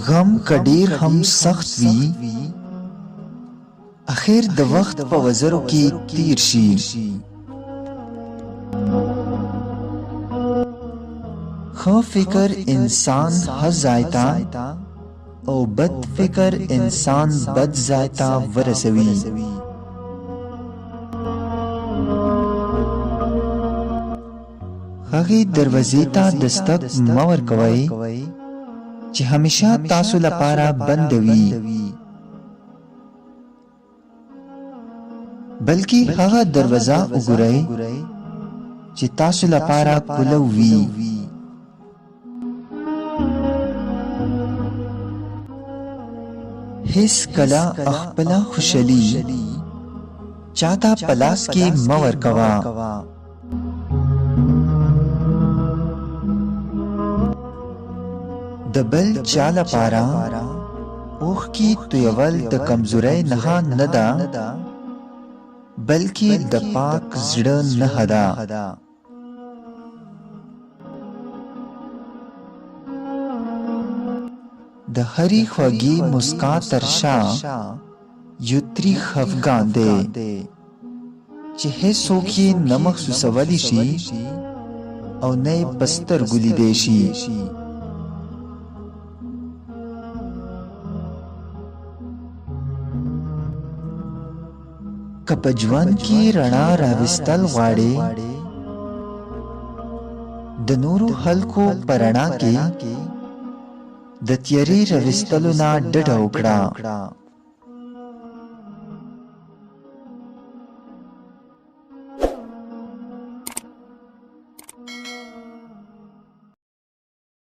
غم کډیر هم سخت وي اخر د وخت په وزرو کې تیر شي خو فکر انسان هر ځای ته او بد فکر انسان بد ځای ته ورسوي هغې دروازې ته دستک مه ورکوئ چې همیشه تاسو لپاره بند وي بلکې هغه دروازه وګورئ چې تاسو لپاره کلو وي هیڅ کله خپل خوشالي چاته پلاس کې مه ورکوه د بل چا لپاره اوښکې تویول د کمزورۍ نښه نه ده بلکې د پاک زړه نښه ده د هرې خوږې مسکا تر شا یو تریخ افغان دی چې هیڅوک یې نه محسوسولی شي او نه یې په سترګو لیدی شي که په ژوند کې رڼا راوستل غواړې د نورو خلکو په رڼا کې د تیارې راوستلو نه ډډه وکړه